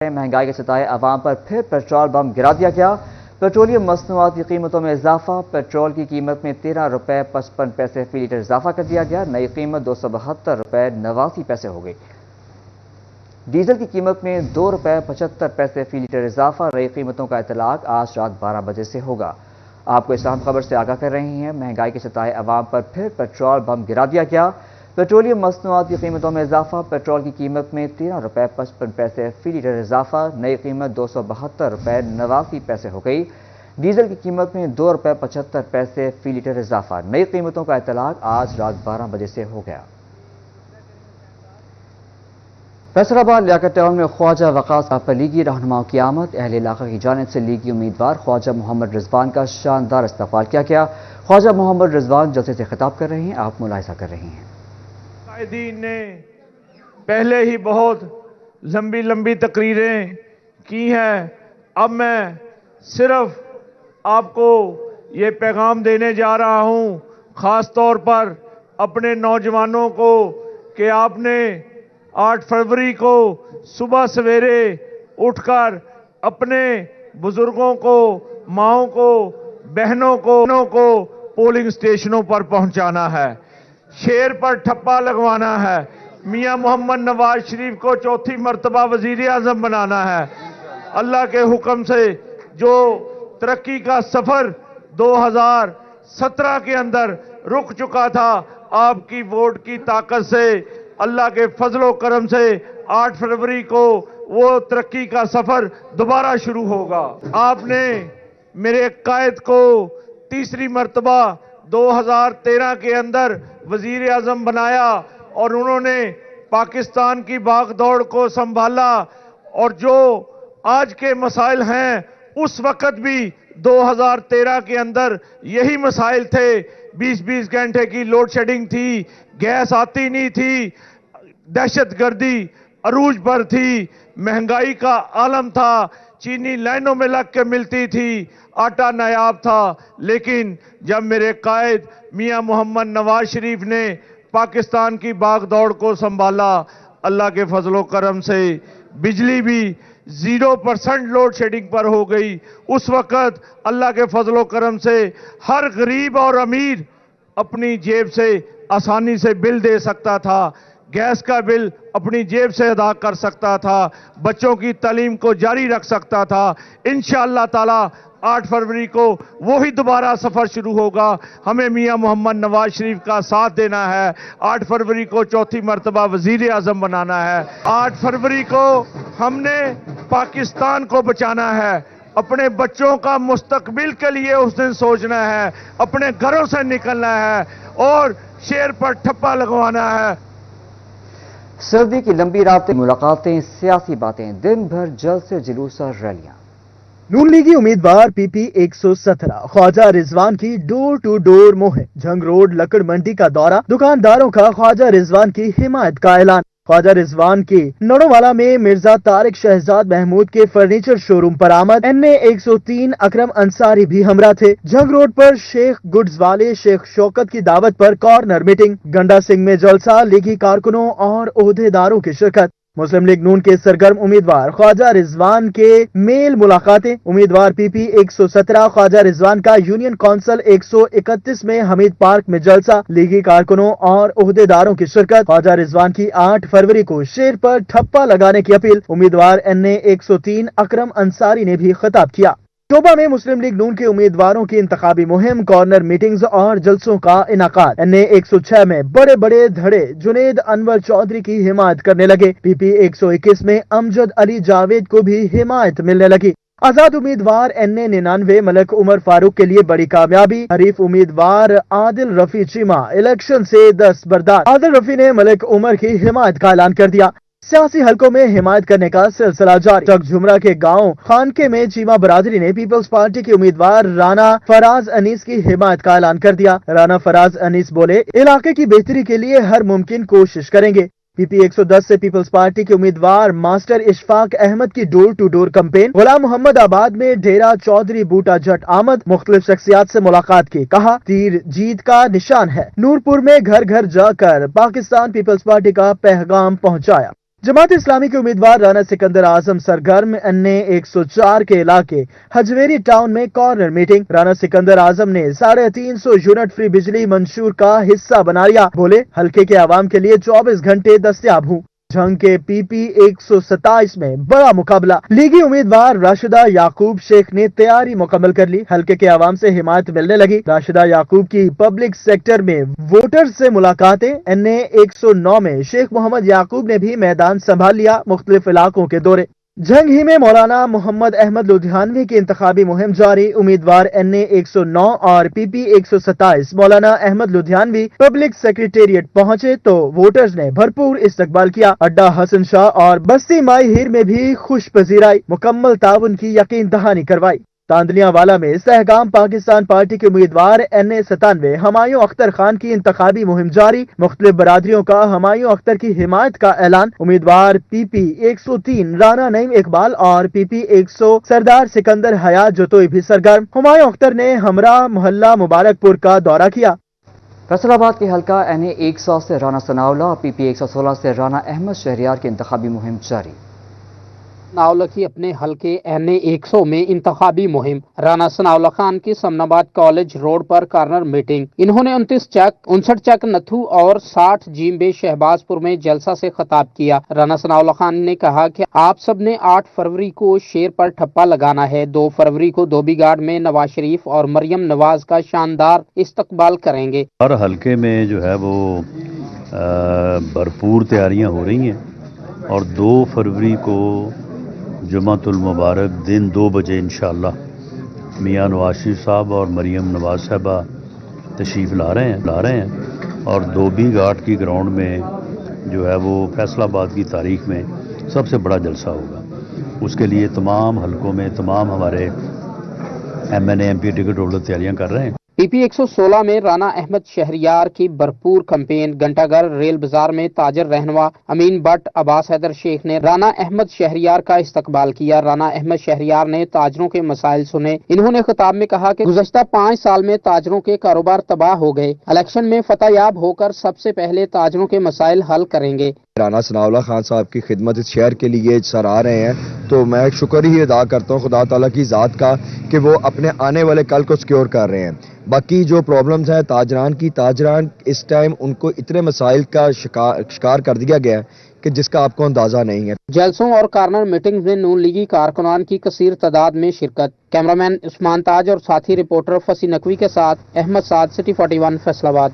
महंगाई के सताए अवाम पर फिर पेट्रोल बम गिरा दिया गया। पेट्रोलियम मसनूआत की कीमतों में इजाफा। पेट्रोल की कीमत में 13 रुपये 55 पैसे फी लीटर इजाफा कर दिया गया। नई कीमत 272 रुपये 89 पैसे हो गई। डीजल की कीमत में 2 रुपये 75 पैसे फी लीटर इजाफा। नई कीमतों का इतलाक आज रात 12 बजे से होगा। आपको इस अहम खबर से आगाह कर रहे हैं। महंगाई के सताए अवाम पर फिर पेट्रोल बम गिरा दिया गया। पेट्रोलियम मसनूआत की कीमतों में इजाफा। पेट्रोल की कीमत में 13 रुपये 55 पैसे फी लीटर इजाफा। नई कीमत 272 रुपये 89 पैसे हो गई। डीजल की कीमत में 2 रुपये 75 पैसे फी लीटर इजाफा। नई कीमतों का इतलाक आज रात 12 बजे से हो गया। फैसलाबाद लियाकत टाउन में ख्वाजा वकास पर लीगी रहनुमाओं की आमद। अहल इलाका की जानिब से लीगी उम्मीदवार ख्वाजा मोहम्मद रिजवान का शानदार इस्तकबाल किया गया। ख्वाजा मोहम्मद रिजवान जलसे से खिताब कर रहे हैं। आप मुलाहिजा कर रही हैं। कायदीन ने पहले ही बहुत लंबी लंबी तकरीरें की हैं। अब मैं सिर्फ आपको ये पैगाम देने जा रहा हूं, ख़ास तौर पर अपने नौजवानों को, कि आपने 8 फरवरी को सुबह सवेरे उठकर अपने बुजुर्गों को, माओं को, बहनों को पोलिंग स्टेशनों पर पहुंचाना है। शेर पर ठप्पा लगवाना है। मियां मोहम्मद नवाज शरीफ को चौथी मर्तबा वजीर आजम बनाना है। अल्लाह के हुक्म से जो तरक्की का सफर 2017 के अंदर रुक चुका था, आपकी वोट की ताकत से, अल्लाह के फजलो करम से 8 फरवरी को वो तरक्की का सफर दोबारा शुरू होगा। आपने मेरे कायद को तीसरी मर्तबा 2013 के अंदर वजीर आजम बनाया और उन्होंने पाकिस्तान की भागदौड़ को संभाला। और जो आज के मसाइल हैं, उस वक्त भी 2013 के अंदर यही मसाइल थे। 20-20 घंटे की लोड शेडिंग थी, गैस आती नहीं थी, दहशतगर्दी अरूज पर थी, महंगाई का आलम था, चीनी लाइनों में लग के मिलती थी, आटा नायाब था। लेकिन जब मेरे कायद मियां मोहम्मद नवाज शरीफ ने पाकिस्तान की भागदौड़ को संभाला, अल्लाह के फजलो करम से बिजली भी 0% लोड शेडिंग पर हो गई। उस वक्त अल्लाह के फजलो करम से हर गरीब और अमीर अपनी जेब से आसानी से बिल दे सकता था, गैस का बिल अपनी जेब से अदा कर सकता था, बच्चों की तालीम को जारी रख सकता था। इंशाअल्लाह ताला 8 फरवरी को वही दोबारा सफर शुरू होगा। हमें मियां मोहम्मद नवाज शरीफ का साथ देना है। 8 फरवरी को चौथी मर्तबा वजीर आजम बनाना है। 8 फरवरी को हमने पाकिस्तान को बचाना है। अपने बच्चों का मुस्तकबिल के लिए उस दिन सोचना है, अपने घरों से निकलना है और शेर पर ठप्पा लगवाना है। सर्दी की लंबी रातें, मुलाकातें, सियासी बातें, दिन भर जलसे जुलूस और रैलियां। नून लीगी उम्मीदवार पीपी 117 ख्वाजा रिजवान की डोर टू डोर मुहिम। झंग रोड लकड़ मंडी का दौरा, दुकानदारों का ख्वाजा रिजवान की हिमायत का ऐलान। ख्वाजा रिजवान के नौनवाला में मिर्जा तारिक शहजाद महमूद के फर्नीचर शोरूम पर आमद। NA 103 अकरम अंसारी भी हमरा थे। झंग रोड पर शेख गुड्स वाले शेख शौकत की दावत पर कॉर्नर मीटिंग। गंडा सिंह में जलसा, लीगी कारकुनों और ओहदेदारों की शिरकत। मुस्लिम लीग नून के सरगर्म उम्मीदवार ख्वाजा रिजवान के मेल मुलाकातें। उम्मीदवार पीपी 117 ख्वाजा रिजवान का यूनियन काउंसिल 131 में हमीद पार्क में जलसा, लीगी कारकुनों और ओहदेदारों की शिरकत। ख्वाजा रिजवान की 8 फरवरी को शेर पर ठप्पा लगाने की अपील। उम्मीदवार NA 103 अकरम अंसारी ने भी खिताब किया। शोबा में मुस्लिम लीग नून के उम्मीदवारों की इंतखाबी मुहिम, कॉर्नर मीटिंग्स और जलसों का इनाकाद। NA 106 में बड़े बड़े धड़े जुनेद अनवर चौधरी की हिमायत करने लगे। PP 121 में अमजद अली जावेद को भी हिमायत मिलने लगी। आजाद उम्मीदवार NA 99 मलक उमर फारूक के लिए बड़ी कामयाबी। हरीफ उम्मीदवार आदिल रफी चीमा इलेक्शन से दस्तबरदार। आदिल रफी ने मलक उमर की हिमायत का ऐलान कर दिया। सियासी हलकों में हिमायत करने का सिलसिला जारी। चक झुमरा के गांव खानके में चीमा बरादरी ने पीपल्स पार्टी के उम्मीदवार राना फराज अनीस की हिमायत का ऐलान कर दिया। राना फराज अनीस बोले, इलाके की बेहतरी के लिए हर मुमकिन कोशिश करेंगे। PP 110 से पीपल्स पार्टी के उम्मीदवार मास्टर इशफाक अहमद की डोर टू डोर कैंपेन। गुलाम मोहम्मद आबाद में डेरा चौधरी बूटा जट आमद, मुख्तलिफ शख्सियात से मुलाकात की, कहा तीर जीत का निशान है। नूरपुर में घर घर जाकर पाकिस्तान पीपल्स पार्टी का पैगाम पहुंचाया। जमात इस्लामी के उम्मीदवार राना सिकंदर आजम सरगर्म NA 104 के इलाके हजवेरी टाउन में कॉर्नर मीटिंग। राना सिकंदर आजम ने 350 यूनिट फ्री बिजली मंशूर का हिस्सा बना लिया। बोले, हल्के के आवाम के लिए 24 घंटे दस्तयाब हूँ। जंग के PP 127 में बड़ा मुकाबला। लीगी उम्मीदवार राशिदा याकूब शेख ने तैयारी मुकम्मल कर ली। हल्के के आवाम से हिमायत मिलने लगी। राशिदा याकूब की पब्लिक सेक्टर में वोटर्स से मुलाकातें। NA 109 में शेख मोहम्मद याकूब ने भी मैदान संभाल लिया। मुख्तलिफ इलाकों के दौरे। जंग ही में मौलाना मोहम्मद अहमद लुधियानवी की इंतखाबी मुहिम जारी। उम्मीदवार NA 109 और PP 127 मौलाना अहमद लुधियानवी पब्लिक सेक्रेटेरिएट पहुंचे तो वोटर्स ने भरपूर इस्तकबाल किया। अड्डा हसन शाह और बस्ती माई हीर में भी खुश पजीराई, मुकम्मल ताउन की यकीन दहानी करवाई। तांदलियावाला में सहगाम पाकिस्तान पार्टी के उम्मीदवार NA 97 हमायूं अख्तर खान की इंतखाबी मुहिम जारी। मुख्तलिफ बरादरियों का हमायूं अख्तर की हिमायत का ऐलान। उम्मीदवार PP 103 राना नईम इकबाल और PP 100 सरदार सिकंदर हयात जतोई भी सरगर्म। हमायूं अख्तर ने हमरा मोहल्ला मुबारकपुर का दौरा किया। फैसलाबाद के हल्का NA 100 से राना सनाउल्लाह और PP 116 से राना अहमद शहरियार की इंतखाबी मुहिम जारी। सनाउल्लाह की अपने हल्के NA 100 में इंतखाबी मुहिम। राना सनाउल्लाह खान की समनाबाद कॉलेज रोड पर कॉर्नर मीटिंग। इन्होंने 29 चक 59 चक नथू और 60 जीम्बे शहबाजपुर में जलसा से खिताब किया। राना सनाउल्लाह खान ने कहा कि आप सब ने 8 फरवरी को शेर पर ठप्पा लगाना है। 2 फरवरी को धोबीघाट में नवाज शरीफ और मरियम नवाज का शानदार इस्तकबाल करेंगे। हर हल्के में जो है वो भरपूर तैयारियां हो रही हैं और 2 फरवरी को जुमातुल मुबारक दिन 2 बजे इंशाअल्लाह मियां नवाज शरीफ साहब और मरियम नवाज साहबा तशरीफ़ ला रहे हैं और धोबी घाट की ग्राउंड में जो है वो फैसलाबाद की तारीख में सबसे बड़ा जलसा होगा। उसके लिए तमाम हलकों में तमाम हमारे MNA MP टिकट होल्डर तैयारियां कर रहे हैं। PP 116 में राना अहमद शहरियार की भरपूर कैंपेन। घंटाघर रेल बाजार में ताजर रहनुमा अमीन भट्ट अब्बास हैदर शेख ने राना अहमद शहरियार का इस्तकबाल किया। राना अहमद शहरियार ने ताजरों के मसाइल सुने। इन्होंने खिताब में कहा कि गुज़श्ता 5 साल में ताजरों के कारोबार तबाह हो गए। इलेक्शन में फतह याब होकर सबसे पहले ताजरों के मसाइल हल करेंगे। राना सनाउल्लाह खान साहब की खिदमत इस शहर के लिए सराह रहे हैं, तो मैं शुक्र ही अदा करता हूँ खुदा ताला की ज़ात का कि वो अपने आने वाले कल को सिक्योर कर रहे हैं। बाकी जो प्रॉब्लम्स हैं ताजरान इस टाइम उनको इतने मसाइल का शिकार कर दिया गया है कि जिसका आपको अंदाजा नहीं है। जलसों और कॉर्नर मीटिंग में नून लीगी कारकुनान की कसीर तादाद में शिरकत। कैमरामैन उस्मान ताज और साथी रिपोर्टर फसी नकवी के साथ अहमद साद, सिटी 41 फैसलाबाद।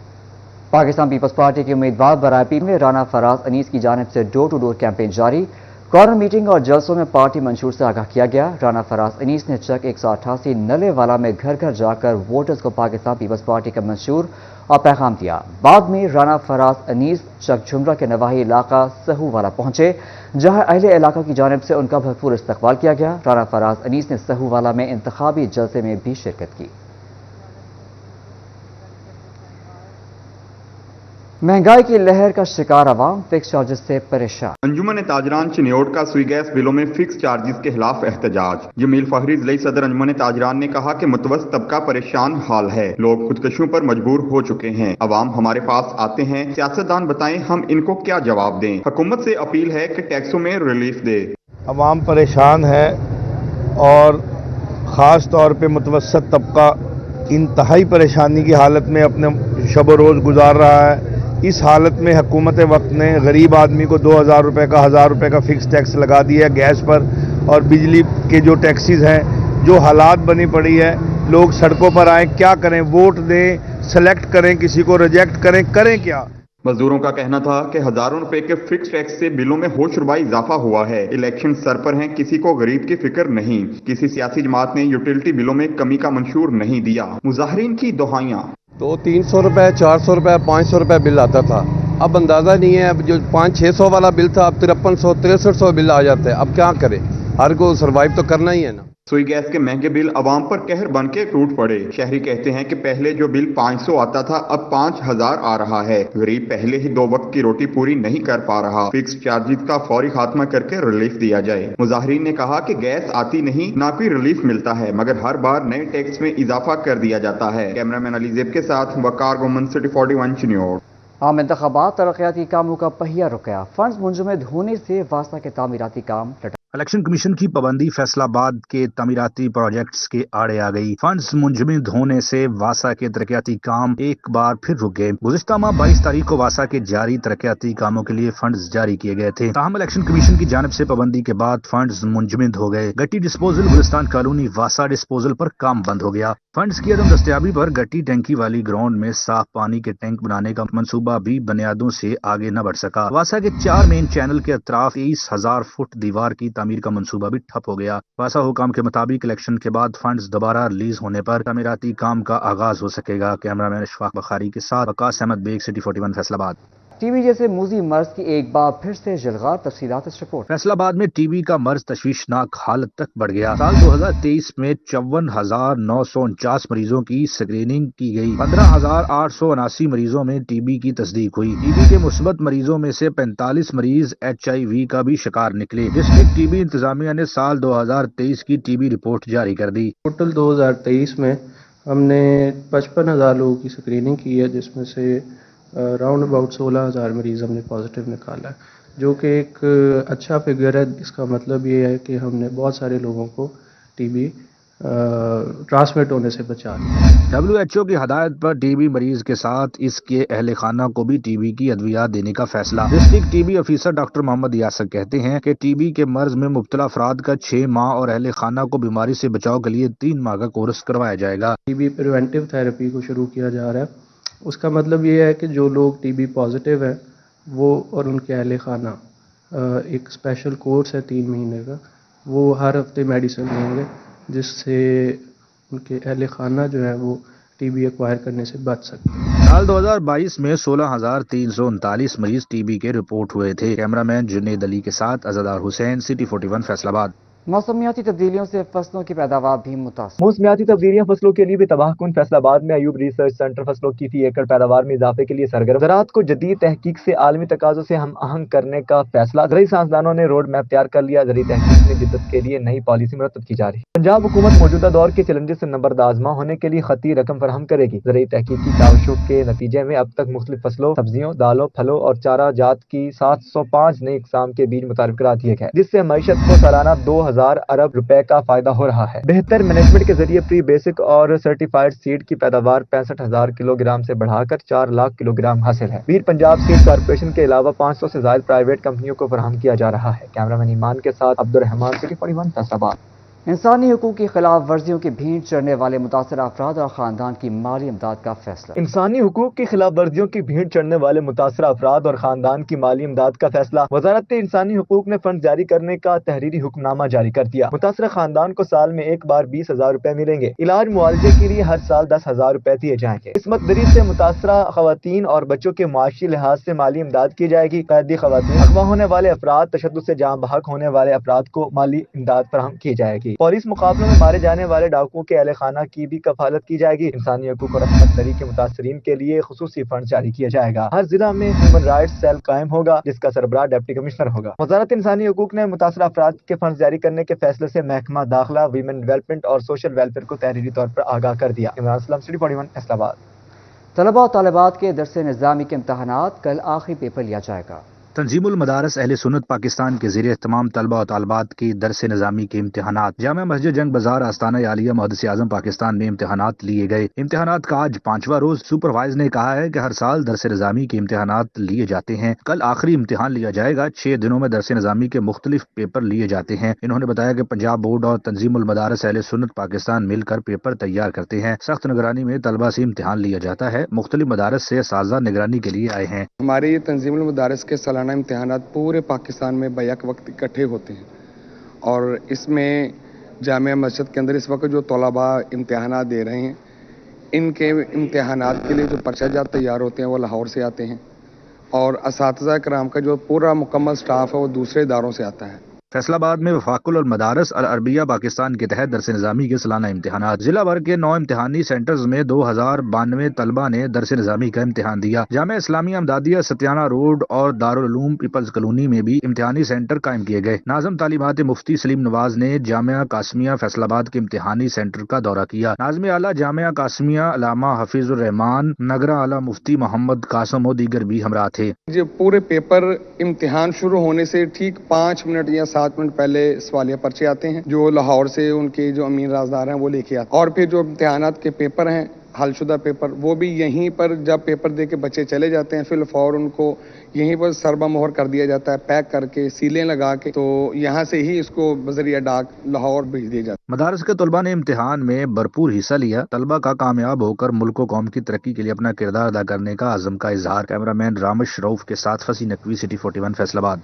पाकिस्तान पीपल्स पार्टी के उम्मीदवार बराई में राना फराज अनीस की जानिब से डोर टू डोर कैंपेन जारी। कॉर्नर मीटिंग और जलसों में पार्टी मंशूर से आगाह किया गया। राना फराज अनीस ने चक 188 नले वाला में घर घर जाकर वोटर्स को पाकिस्तान पीपल्स पार्टी का मंशूर और पैगाम दिया। बाद में राना फराज अनीस चक झुमरा के नवाही इलाका सहू वाला पहुंचे, जहां अहले इलाका की जानिब से उनका भरपूर इस्तकबाल किया गया। राना फराज अनीस ने सहू वाला में इंतखाबी जलसे में भी शिरकत की। महंगाई की लहर का शिकार अवाम फिक्स चार्जेस से परेशान। अंजुमन ताजरान चिन्योट का सुई गैस बिलों में फिक्स चार्जेस के खिलाफ एहतजाज। जमील फहरी जिले सदर अंजुमन ताजरान ने कहा कि मुतवस्सित तबका परेशान हाल है, लोग खुदकशियों पर मजबूर हो चुके हैं। अवाम हमारे पास आते हैं, सियासतदान बताएं हम इनको क्या जवाब दें। हुकूमत से अपील है कि टैक्सों में रिलीफ दे। अवाम परेशान है और ख़ास तौर पर मुतवस्सित तबका इंतहाई परेशानी की हालत में अपने शब रोज़ गुजार रहा है। इस हालत में हुकूमत वक्त ने गरीब आदमी को 2000 रुपये का 1000 रुपये का फिक्स टैक्स लगा दिया गैस पर और बिजली के जो टैक्सेस हैं। जो हालात बनी पड़ी है, लोग सड़कों पर आए, क्या करें, वोट दें, सेलेक्ट करें, किसी को रिजेक्ट करें क्या। मजदूरों का कहना था कि हजारों रुपए के फिक्स टैक्स से बिलों में होशरुबा इजाफा हुआ है। इलेक्शन सर पर हैं, किसी को गरीब की फिक्र नहीं। किसी सियासी जमात ने यूटिलिटी बिलों में कमी का मंशूर नहीं दिया। मुजाहिरीन की दुहाइयां। तो 300 रुपये, 400 रुपये, 500 रुपये बिल आता था। अब अंदाज़ा नहीं है, अब जो 500-600 वाला बिल था अब 5300-6300 बिल आ जाते हैं। अब क्या करें, हर को सर्वाइव तो करना ही है ना। सुई गैस के महंगे बिल अवाम पर कहर बन के टूट पड़े। शहरी कहते हैं कि पहले जो बिल 500 आता था अब 5000 आ रहा है। गरीब पहले ही 2 वक्त की रोटी पूरी नहीं कर पा रहा। फिक्स चार्जेस का फौरी खात्मा करके रिलीफ दिया जाए। मुजाहिरीन ने कहा कि गैस आती नहीं, ना कोई रिलीफ मिलता है, मगर हर बार नए टैक्स में इजाफा कर दिया जाता है। कैमरामैन अली ज़ेब के साथ वकार गोमन, सिटी 41 चिन्योट। عام انتخابات ترقیاتی کاموں کا پہیہ رک گیا، فنڈز منجمد ہونے سے واسطہ کے تعمیراتی کام لٹک۔ الیکشن کمیشن کی پابندی فیصل آباد کے تعمیراتی پروجیکٹس کے آڑے آ گئی۔ فنڈز منجمد ہونے سے واسا کے ترقیاتی کام ایک بار پھر رک گئے۔ گزشتہ ماہ 22 تاریخ کو واسا کے جاری ترقیاتی کاموں کے لیے فنڈز جاری کیے گئے تھے، تاہم الیکشن کمیشن کی جانب سے پابندی کے بعد فنڈز منجمد ہو گئے۔ گٹی ڈسپوزل گلستان کالونی واسا ڈسپوزل پر کام بند ہو گیا۔ فنڈز کی عدم دستیابی پر گٹی ٹینکی والی گراؤنڈ میں صاف پانی کے ٹینک بنانے کا منصوبہ بھی بنیادوں سے آگے نہ بڑھ سکا۔ واسا کے 4 مین چینل کے اطراف 23,000 فٹ دیوار کی تعمیر کا منصوبہ بھی ٹھپ ہو گیا۔ واسا حکام کے مطابق الیکشن کے بعد فنڈز دوبارہ ریلیز ہونے پر تعمیراتی کام کا آغاز ہو سکے گا۔ کیمرہ مین اشفاق بخاری کے ساتھ وقاص احمد بیگ، سٹی 41 فیصل آباد۔ ٹی بی جیسے موذی مرض کی ایک بار پھر سے جلغار، تفصیلات اس رپورٹ۔ فیصل آباد میں ٹی بی کا مرض تشویشناک حالت تک بڑھ گیا۔ سال 2023 میں 54,949 مریضوں کی اسکریننگ کی گئی، 15,879 مریضوں میں ٹی بی کی تصدیق ہوئی۔ ٹی بی کے مثبت مریضوں میں سے 45 مریض HIV کا بھی شکار نکلے۔ ڈسٹرکٹ ٹی بی انتظامیہ نے سال 2023 کی ٹی بی رپورٹ جاری کر دی۔ ٹوٹل 2023 میں ہم نے 55,000 لوگوں کی اسکریننگ کی ہے، جس میں سے راؤنڈ اباؤٹ 16,000 مریض ہم نے پازیٹیو نکالا ہے، جو کہ ایک اچھا فگر ہے۔ اس کا مطلب یہ ہے کہ ہم نے بہت سارے لوگوں کو ٹی بی ٹرانسمٹ ہونے سے بچا لیا۔ WHO کی ہدایت پر ٹی بی مریض کے ساتھ اس کے اہل خانہ کو بھی ٹی بی کی ادویات دینے کا فیصلہ۔ District T B officer doctor محمد یاسر کہتے ہیں کہ ٹی بی کے مرض میں مبتلا افراد کا 6 ماہ اور اہل خانہ کو بیماری سے بچاؤ کے لیے 3 ماہ کا کورس کروایا جائے گا۔ ٹی بی پریونٹیو تھراپی کو شروع کیا جا رہا ہے۔ اس کا مطلب یہ ہے کہ جو لوگ ٹی بی پازیٹیو ہیں وہ اور ان کے اہل خانہ ایک اسپیشل کورس ہے 3 مہینے کا، وہ ہر ہفتے میڈیسن لیں گے، جس سے ان کے اہل خانہ جو ہے وہ ٹی بی ایکوائر کرنے سے بچ سکتے ہیں۔ سال 2022 میں 16,339 مریض ٹی بی کے رپورٹ ہوئے تھے۔ کیمرہ مین جنید علی کے ساتھ عزادار حسین، سٹی 41 فیصل آباد۔ موسمیاتی تبدیلیوں سے فصلوں کی پیداوار بھی متاثر۔ موسمیاتی تبدیلیاں فصلوں کے لیے بھی تباہ کن۔ فیصل آباد میں ایوب ریسرچ سینٹر فصلوں کی فی ایکڑ پیداوار میں اضافے کے لیے سرگرم۔ زراعت کو جدید تحقیق سے عالمی تقاضوں سے ہم آہنگ کرنے کا فیصلہ۔ زرعی سائنسدانوں نے روڈ میپ تیار کر لیا، زرعی تحقیق میں جدت کے لیے نئی پالیسی مرتب کی جا رہی ہے۔ پنجاب حکومت موجودہ دور کے چیلنجز سے نبردآزما ہونے کے لیے خطی رقم فراہم کرے گی۔ زرعی تحقیقی کاوشوں کے نتیجے میں اب تک مختلف فصلوں، سبزیوں، دالوں، پھلوں اور چارہ جات کی 705 نئی اقسام کے بیج متعارف کرا دیے گئے، جس سے معیشت کو سالانہ 2,000 ارب روپے کا فائدہ ہو رہا ہے۔ بہتر مینجمنٹ کے ذریعے پری بیسک اور سرٹیفائڈ سیڈ کی پیداوار 65,000 کلو گرام سے بڑھا کر 4 لاکھ کلو گرام حاصل ہے۔ ویر پنجاب سیڈ کارپوریشن کے علاوہ 500 سے زائد پرائیویٹ کمپنیوں کو فراہم کیا جا رہا ہے۔ کیمرہ مین ایمان کے ساتھ عبدالرحمان، سٹی 41 فیصل آباد۔ انسانی حقوق کی خلاف ورزیوں کی بھینٹ چڑھنے والے متاثرہ افراد اور خاندان کی مالی امداد کا فیصلہ۔ انسانی حقوق کی خلاف ورزیوں کی بھیڑ چڑھنے والے متاثرہ افراد اور خاندان کی مالی امداد کا فیصلہ۔ وزارت انسانی حقوق نے فنڈ جاری کرنے کا تحریری حکم نامہ جاری کر دیا۔ متاثرہ خاندان کو سال میں ایک بار 20,000 روپے ملیں گے۔ علاج معالجے کے لیے ہر سال 10,000 روپے دیے جائیں گے۔ عصمت دری سے متاثرہ خواتین اور بچوں کے معاشی لحاظ سے مالی امداد کی جائے گی۔ قیدی خواتین، اغوا ہونے والے افراد، تشدد سے جاں بحق ہونے والے افراد کو مالی امداد فراہم کی جائے گی۔ پولیس مقابلوں میں مارے جانے والے ڈاکوؤں کے اہل خانہ کی بھی کفالت کی جائے گی۔ انسانی حقوق اور عصمت دری کے متاثرین کے لیے خصوصی فنڈ جاری کیا جائے گا۔ ہر ضلع میں ہیومن رائٹس سیل قائم ہوگا، جس کا سربراہ ڈپٹی کمشنر ہوگا۔ وزارت انسانی حقوق نے متاثرہ افراد کے فنڈ جاری کرنے کے فیصلے سے محکمہ داخلہ، ویمن ڈیولپمنٹ اور سوشل ویلفیئر کو تحریری طور پر آگاہ کر دیا۔ عمران اسلم، سٹی 41 فیصل آباد۔ طلباء و طالبات کے درس نظامی کے امتحانات، کل آخری پیپر لیا جائے گا۔ تنظیم المدارس اہل سنت پاکستان کے زیر اہتمام طلباء و طالبات کی درس نظامی کے امتحانات جامع مسجد جنگ بازار آستانہ عالیہ محدث اعظم پاکستان میں امتحانات لیے گئے۔ امتحانات کا آج 5واں روز۔ سپروائز نے کہا ہے کہ ہر سال درس نظامی کے امتحانات لیے جاتے ہیں، کل آخری امتحان لیا جائے گا۔ 6 دنوں میں درس نظامی کے مختلف پیپر لیے جاتے ہیں۔ انہوں نے بتایا کہ پنجاب بورڈ اور تنظیم المدارس اہل سنت پاکستان مل کر پیپر تیار کرتے ہیں۔ سخت نگرانی میں طلباء سے امتحان لیا جاتا ہے۔ مختلف مدارس سے اساتذہ نگرانی کے لیے آئے ہیں۔ ہمارے یہ تنظیم المدارس کے سالانہ امتحانات پورے پاکستان میں بیک وقت اکٹھے ہوتے ہیں، اور اس میں جامعہ مسجد کے اندر اس وقت جو طلباء امتحانات دے رہے ہیں، ان کے امتحانات کے لیے جو پرچہ جات تیار ہوتے ہیں وہ لاہور سے آتے ہیں، اور اساتذہ کرام کا جو پورا مکمل سٹاف ہے وہ دوسرے اداروں سے آتا ہے۔ फैसलाबाद में वफाकुल और मदारस अल अरबिया पाकिस्तान के तहत दरस निज़ामी के सालाना इम्तिहानात। जिला भर के 9 इम्तिहानी सेंटर्स में 2092 तलबा ने दरस निज़ामी का इम्तिहान दिया। जामिया इस्लामिया अमदादिया सत्याना रोड और दारुल उलूम पीपल्स कॉलोनी में भी इम्तिहानी सेंटर कायम किए गए। नाज़िम तालीमात मुफ्ती सलीम नवाज ने जामिया कासमिया फैसलाबाद के इम्तिहानी सेंटर का दौरा किया। नाज़िम आला जामिया कासमिया अल्लामा हफीजुर रहमान, नगरा आला मुफ्ती मोहम्मद कासम और दीगर भी हमरा थे। ये पूरे पेपर इम्तिहान शुरू होने से ठीक 5 मिनट या 7 मिनट पहले सवालिया पर्चे आते हैं जो लाहौर से उनके जो अमीन राजदार हैं वो लेके आते हैं, और फिर जो इम्तिहानात के पेपर हैं हलशुदा पेपर वो भी यहीं पर जब पेपर दे के बच्चे चले जाते हैं फिर फौर उनको यहीं पर सरबा मोहर कर दिया जाता है, पैक करके सीलें लगा के, तो यहाँ से ही इसको बजरिया डाक लाहौर भेज दिया जाता है। मदारस के तलबा ने इम्तिहान में भरपूर हिस्सा लिया। तलबा का कामयाब होकर मुल्क व कौम की तरक्की के लिए अपना किरदार अदा करने का आज़म का इजहार। कैमरामैन रामश रऊफ के साथ फसी नकवी, सिटी 41 फैसलाबाद।